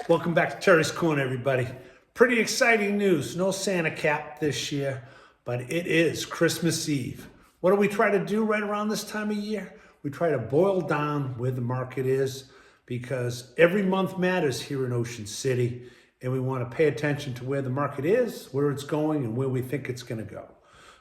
Welcome back to Terry's Corner, everybody. Pretty exciting news. No Santa cap this year, but it is Christmas Eve. What do we try to do right around this time of year? We try to boil down where the market is because every month matters here in Ocean City, and we want to pay attention to where the market is, where it's going, and where we think it's going to go.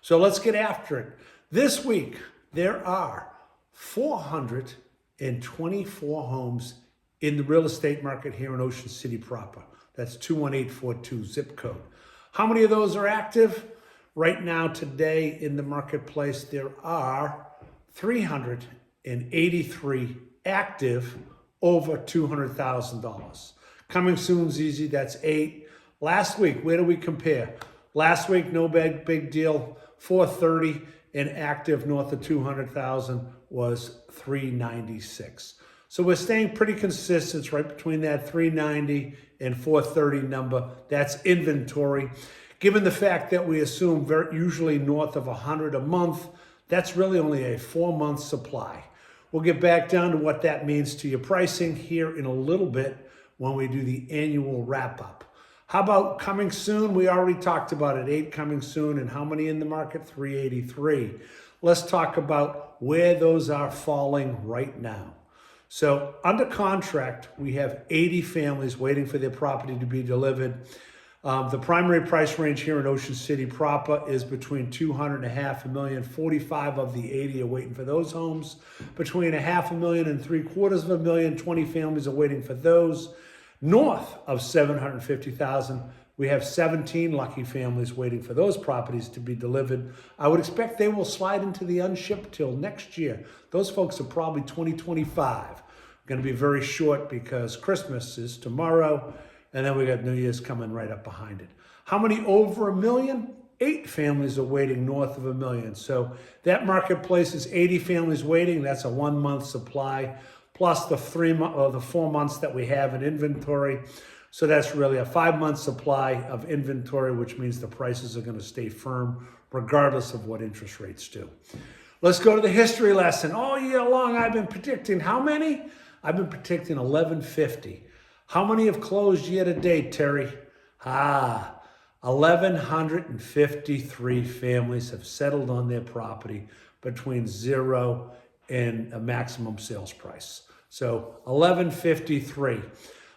So let's get after it. This week, there are 424 homes in the real estate market here in Ocean City proper. That's 21842 zip code. How many of those are active? Right now, today in the marketplace, there are 383 active over $200,000. Coming soon's easy, that's 8. Last week, where do we compare? Last week, no big deal, 430, and active north of 200,000 was 396. So we're staying pretty consistent. It's right between that 390 and 430 number. That's inventory. Given the fact that we assume usually north of 100 a month, that's really only a 4-month supply. We'll get back down to what that means to your pricing here in a little bit when we do the annual wrap up. How about coming soon? We already talked about it, 8 coming soon, and how many in the market? 383. Let's talk about where those are falling right now. So under contract, we have 80 families waiting for their property to be delivered. The primary price range here in Ocean City proper is between $200,000 and $500,000. 45 of the 80 are waiting for those homes. Between $500,000 and $750,000, 20 families are waiting for those. North of $750,000, we have 17 lucky families waiting for those properties to be delivered. I would expect they will slide into the unshipped till next year. Those folks are probably 2025. Going to be very short because Christmas is tomorrow, and then we got New Year's coming right up behind it. How many over $1 million? 8 families are waiting north of $1 million. So that marketplace is 80 families waiting. That's a 1-month supply, plus the 4 months that we have in inventory. So that's really a 5-month supply of inventory, which means the prices are going to stay firm regardless of what interest rates do. Let's go to the history lesson. All year long, I've been predicting how many? I've been predicting 1150. How many have closed year to date, Terry? 1,153 families have settled on their property between 0 and a maximum sales price. So 1153.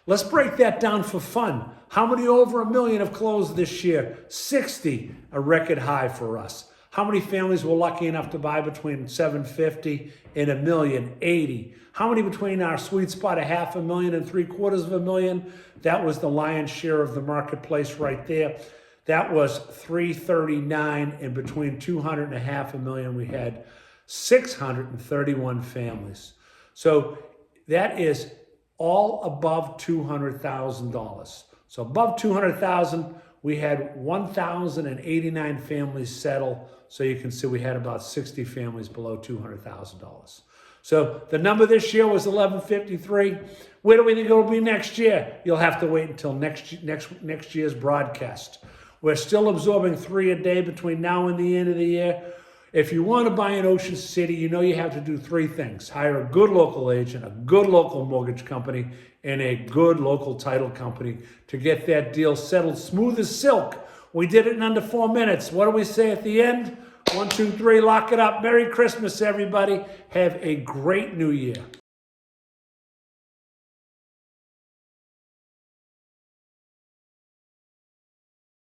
Let's break that down for fun. How many over $1 million have closed this year? 60, a record high for us. How many families were lucky enough to buy between $750,000 and $1 million? 80. How many between our sweet spot of $500,000 and $750,000? That was the lion's share of the marketplace right there. That was 339, and between $200,000 and $500,000, we had 631 families. So that is all above $200,000. So above $200,000, we had 1,089 families settle. So you can see we had about 60 families below $200,000. So the number this year was 1153. Where do we think it will be next year? You'll have to wait until next year's broadcast. We're still absorbing 3 a day between now and the end of the year. If you want to buy in Ocean City, you know you have to do 3 things. Hire a good local agent, a good local mortgage company, and a good local title company to get that deal settled smooth as silk. We did it in under 4 minutes. What do we say at the end? 1, 2, 3, lock it up. Merry Christmas, everybody. Have a great New Year.